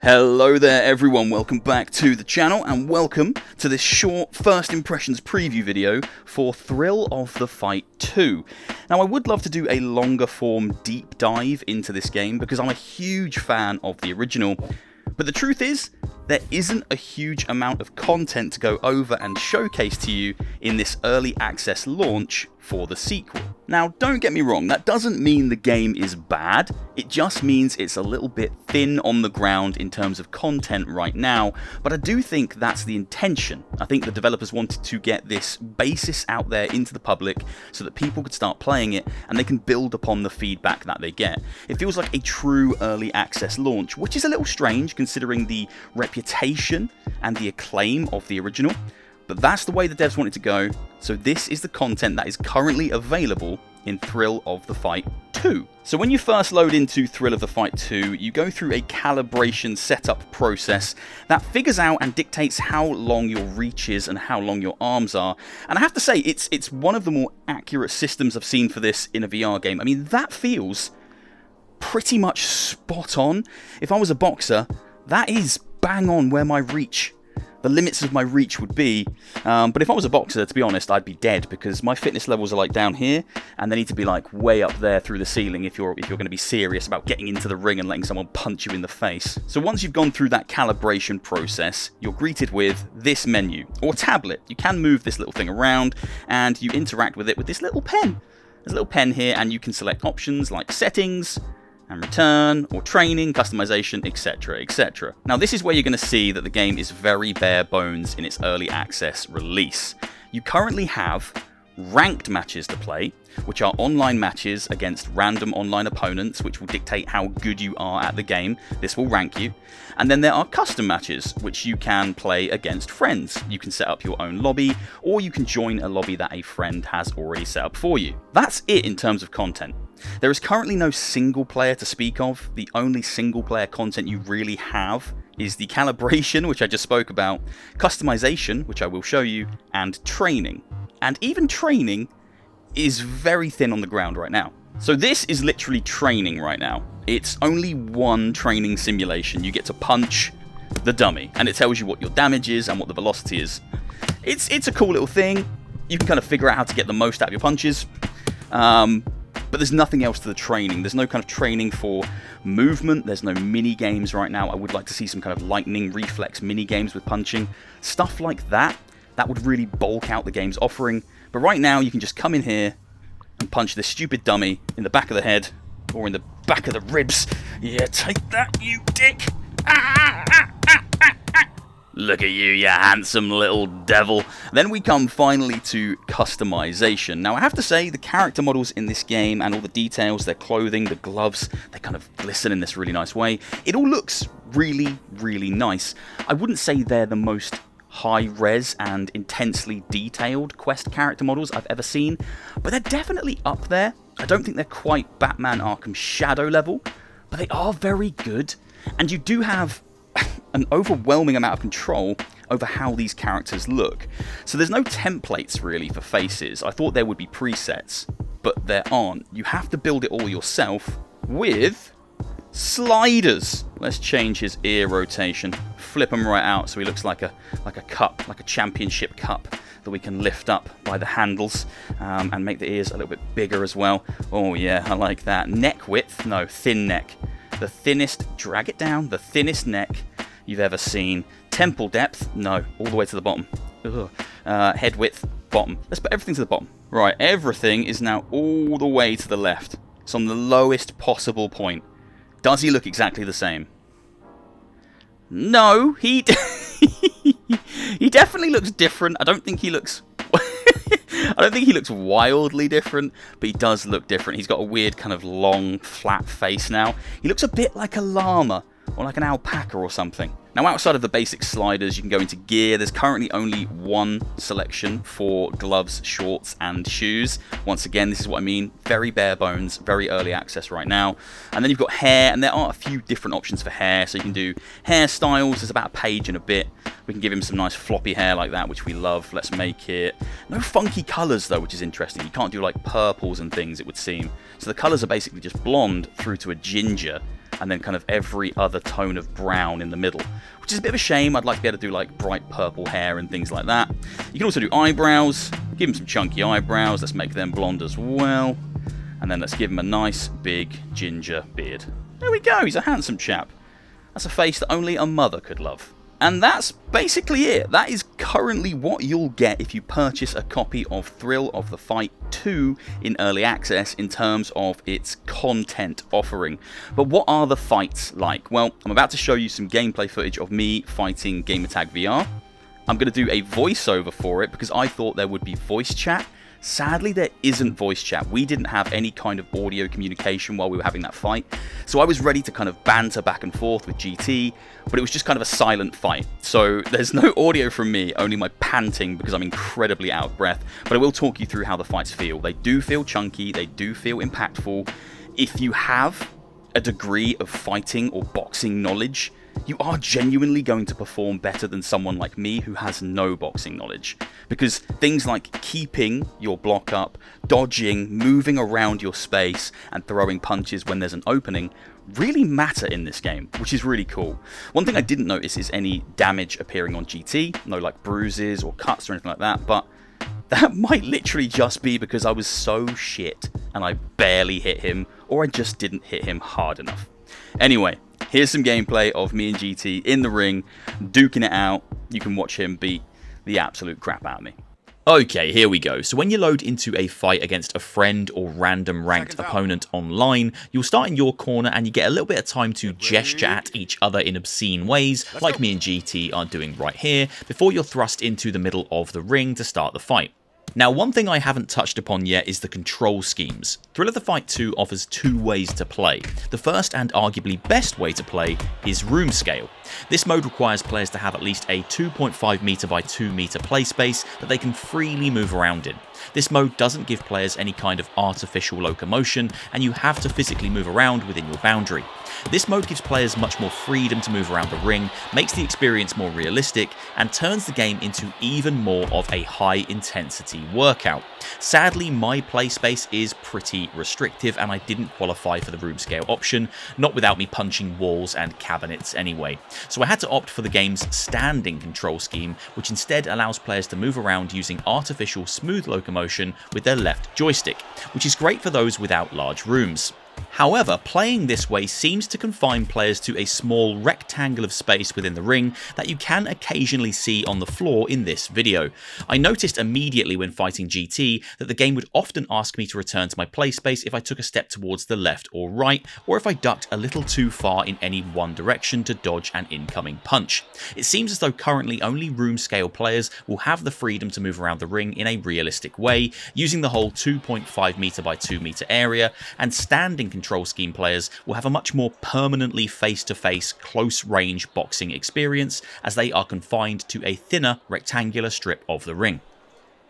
Hello there everyone, welcome back to the channel and welcome to this short first impressions preview video for Thrill of the Fight 2. Now I would love to do a longer form deep dive into this game because I'm a huge fan of the original, but the truth is there isn't a huge amount of content to go over and showcase to you in this early access launch for the sequel. Now don't get me wrong, that doesn't mean the game is bad, it just means it's a little bit thin on the ground in terms of content right now, but I do think that's the intention. I think the developers wanted to get this basis out there into the public so that people could start playing it and they can build upon the feedback that they get. It feels like a true early access launch, which is a little strange considering the reputation and the acclaim of the original. But that's the way the devs wanted to go, so this is the content that is currently available in Thrill of the Fight 2. So when you first load into Thrill of the Fight 2, you go through a calibration setup process that figures out and dictates how long your reach is and how long your arms are. And I have to say, it's one of the more accurate systems I've seen for this in a VR game. I mean, that feels pretty much spot on. If I was a boxer, that is bang on where my reach, the limits of my reach would be, but if I was a boxer, to be honest, I'd be dead because my fitness levels are like down here, and they need to be like way up there through the ceiling if you're going to be serious about getting into the ring and letting someone punch you in the face. So once you've gone through that calibration process, you're greeted with this menu or tablet. You can move this little thing around, and you interact with it with this little pen. There's a little pen here, and you can select options like settings, and return, or training, customization, etc, etc. Now this is where you're going to see that the game is very bare bones in its early access release. You currently have ranked matches to play, which are online matches against random online opponents, which will dictate how good you are at the game. This will rank you. And then there are custom matches, which you can play against friends. You can set up your own lobby, or you can join a lobby that a friend has already set up for you. That's it in terms of content. There is currently no single player to speak of. The only single player content you really have is the calibration, which I just spoke about, customization, which I will show you, and training. And even training is very thin on the ground right now. So this is literally training right now. It's only one training simulation. You get to punch the dummy, and it tells you what your damage is and what the velocity is. It's a cool little thing. You can kind of figure out how to get the most out of your punches. But there's nothing else to the training. There's no kind of training for movement. There's no mini games right now. I would like to see some kind of lightning reflex mini games with punching. Stuff like that. That would really bulk out the game's offering. But right now, you can just come in here and punch this stupid dummy in the back of the head or in the back of the ribs. Yeah, take that, you dick. Look at you handsome little devil. Then we come finally to customization. Now I have to say, the character models in this game and all the details, their clothing, the gloves, they kind of glisten in this really nice way. It all looks really, really nice. I wouldn't say they're the most high-res and intensely detailed Quest character models I've ever seen, but they're definitely up there. I don't think they're quite Batman Arkham Shadow level, but they are very good, and you do have an overwhelming amount of control over how these characters look. So there's no templates really for faces. I thought there would be presets, but there aren't. You have to build it all yourself with sliders. Let's change his ear rotation. Flip him right out so he looks like a cup, like a championship cup that we can lift up by the handles, and make the ears a little bit bigger as well. Oh yeah, I like that. Neck width, no, thin neck. The thinnest, drag it down, the thinnest neck you've ever seen. Temple depth, no, all the way to the bottom. Head width, bottom. Let's put everything to the bottom. Right, everything is now all the way to the left. It's on the lowest possible point. Does he look exactly the same? No, he definitely looks different. I don't think he looks wildly different, but he does look different. He's got a weird kind of long, flat face now. He looks a bit like a llama or like an alpaca or something. Now outside of the basic sliders, you can go into gear. There's currently only one selection for gloves, shorts and shoes. Once again, this is what I mean, very bare bones, very early access right now. And then you've got hair, and there are a few different options for hair. So you can do hairstyles, there's about a page and a bit. We can give him some nice floppy hair like that, which we love. Let's make it. No funky colours though, which is interesting. You can't do like purples and things, it would seem. So the colours are basically just blonde through to a ginger. and then kind of every other tone of brown in the middle, which is a bit of a shame. I'd like to be able to do like bright purple hair and things like that. You can also do eyebrows. Give him some chunky eyebrows. Let's make them blonde as well. And then let's give him a nice big ginger beard. There we go, he's a handsome chap. That's a face that only a mother could love. And that's basically it. That is currently what you'll get if you purchase a copy of Thrill of the Fight 2 in early access in terms of its content offering. But what are the fights like? Well, I'm about to show you some gameplay footage of me fighting Gamertag VR. I'm going to do a voiceover for it because I thought there would be voice chat. Sadly, there isn't voice chat. We didn't have any kind of audio communication while we were having that fight. So I was ready to kind of banter back and forth with GT, but it was just kind of a silent fight. So there's no audio from me, only my panting because I'm incredibly out of breath. But I will talk you through how the fights feel. They do feel chunky, they do feel impactful. If you have a degree of fighting or boxing knowledge, you are genuinely going to perform better than someone like me who has no boxing knowledge. Because things like keeping your block up, dodging, moving around your space, and throwing punches when there's an opening really matter in this game, which is really cool. One thing I didn't notice is any damage appearing on GT, no like bruises or cuts or anything like that, but that might literally just be because I was so shit and I barely hit him, or I just didn't hit him hard enough. Anyway, here's some gameplay of me and GT in the ring, duking it out. You can watch him beat the absolute crap out of me. Okay, here we go. So when you load into a fight against a friend or random ranked opponent online, you'll start in your corner and you get a little bit of time to gesture at each other in obscene ways, like me and GT are doing right here, before you're thrust into the middle of the ring to start the fight. Now, one thing I haven't touched upon yet is the control schemes. Thrill of the Fight 2 offers two ways to play. The first and arguably best way to play is roomscale. This mode requires players to have at least a 2.5 meter by 2 meter play space that they can freely move around in. This mode doesn't give players any kind of artificial locomotion, and you have to physically move around within your boundary. This mode gives players much more freedom to move around the ring, makes the experience more realistic, and turns the game into even more of a high-intensity workout. Sadly, my play space is pretty restrictive, and I didn't qualify for the room scale option, not without me punching walls and cabinets anyway. So I had to opt for the game's standing control scheme, which instead allows players to move around using artificial smooth locomotion with their left joystick, which is great for those without large rooms. However, playing this way seems to confine players to a small rectangle of space within the ring that you can occasionally see on the floor in this video. I noticed immediately when fighting GT that the game would often ask me to return to my play space if I took a step towards the left or right, or if I ducked a little too far in any one direction to dodge an incoming punch. It seems as though currently only room scale players will have the freedom to move around the ring in a realistic way, using the whole 2.5 meter by 2 meter area, and standing control scheme players will have a much more permanently face-to-face, close-range boxing experience, as they are confined to a thinner rectangular strip of the ring.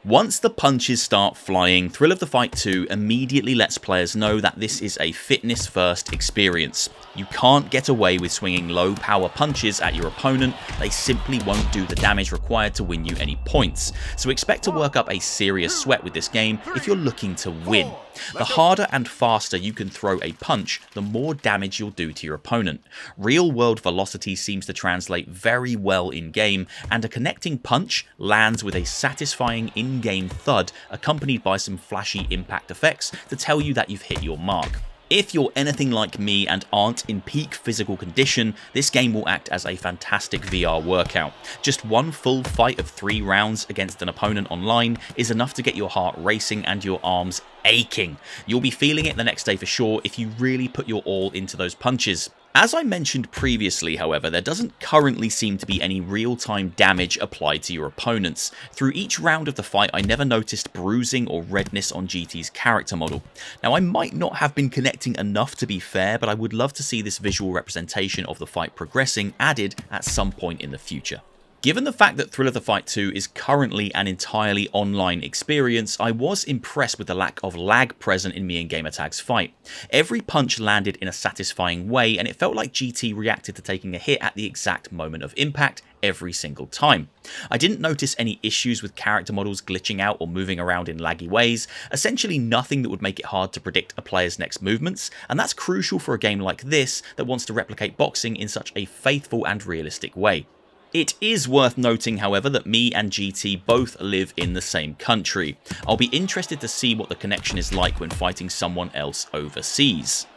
Once the punches start flying, Thrill of the Fight 2 immediately lets players know that this is a fitness-first experience. You can't get away with swinging low-power punches at your opponent. They simply won't do the damage required to win you any points. So expect to work up a serious sweat with this game if you're looking to win. The harder and faster you can throw a punch, the more damage you'll do to your opponent. Real-world velocity seems to translate very well in-game, and a connecting punch lands with a satisfying in-game thud accompanied by some flashy impact effects to tell you that you've hit your mark. If you're anything like me and aren't in peak physical condition, this game will act as a fantastic VR workout. Just one full fight of 3 rounds against an opponent online is enough to get your heart racing and your arms aching. You'll be feeling it the next day for sure if you really put your all into those punches. As I mentioned previously, however, there doesn't currently seem to be any real-time damage applied to your opponents. Through each round of the fight, I never noticed bruising or redness on GT's character model. Now, I might not have been connecting enough to be fair, but I would love to see this visual representation of the fight progressing added at some point in the future. Given the fact that Thrill of the Fight 2 is currently an entirely online experience, I was impressed with the lack of lag present in me and Gamertag's fight. Every punch landed in a satisfying way, and it felt like GT reacted to taking a hit at the exact moment of impact every single time. I didn't notice any issues with character models glitching out or moving around in laggy ways, essentially nothing that would make it hard to predict a player's next movements, and that's crucial for a game like this that wants to replicate boxing in such a faithful and realistic way. It is worth noting, however, that me and GT both live in the same country. I'll be interested to see what the connection is like when fighting someone else overseas.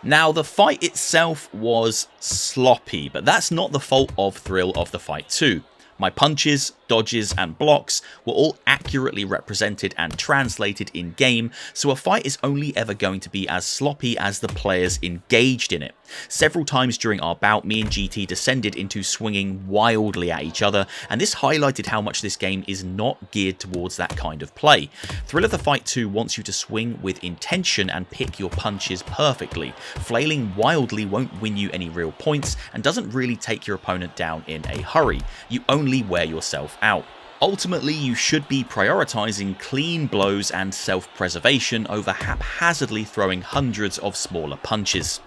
Now, the fight itself was sloppy, but that's not the fault of Thrill of the Fight 2. My punches, dodges and blocks were all accurately represented and translated in game, so a fight is only ever going to be as sloppy as the players engaged in it. Several times during our bout, me and GT descended into swinging wildly at each other, and this highlighted how much this game is not geared towards that kind of play. Thrill of the Fight 2 wants you to swing with intention and pick your punches perfectly. Flailing wildly won't win you any real points and doesn't really take your opponent down in a hurry. You only wear yourself out. Ultimately, you should be prioritizing clean blows and self-preservation over haphazardly throwing hundreds of smaller punches.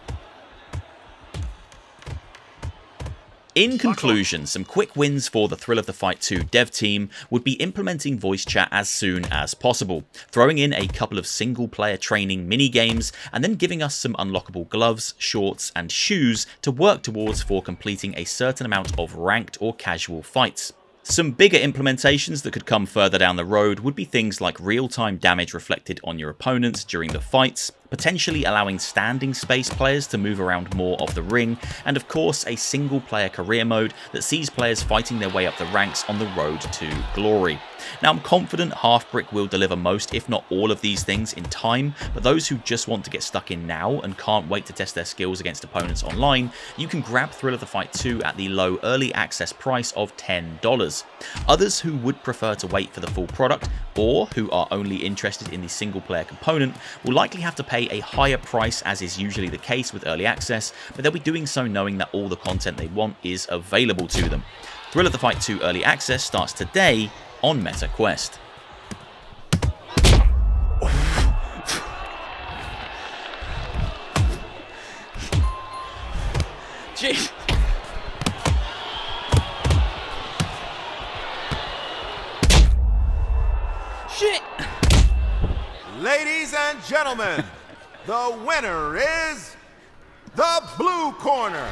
In conclusion, some quick wins for the Thrill of the Fight 2 dev team would be implementing voice chat as soon as possible, throwing in a couple of single-player training mini-games, and then giving us some unlockable gloves, shorts, and shoes to work towards for completing a certain amount of ranked or casual fights. Some bigger implementations that could come further down the road would be things like real-time damage reflected on your opponents during the fights, potentially allowing standing space players to move around more of the ring, and of course a single player career mode that sees players fighting their way up the ranks on the road to glory. Now, I'm confident Halfbrick will deliver most, if not all, of these things in time, but those who just want to get stuck in now and can't wait to test their skills against opponents online, you can grab Thrill of the Fight 2 at the low early access price of $10. Others who would prefer to wait for the full product, or who are only interested in the single player component, will likely have to pay a higher price, as is usually the case with early access, but they'll be doing so knowing that all the content they want is available to them. Thrill of the Fight 2 early access starts today on MetaQuest. Jeez. Shit. Ladies and gentlemen, the winner is the blue corner.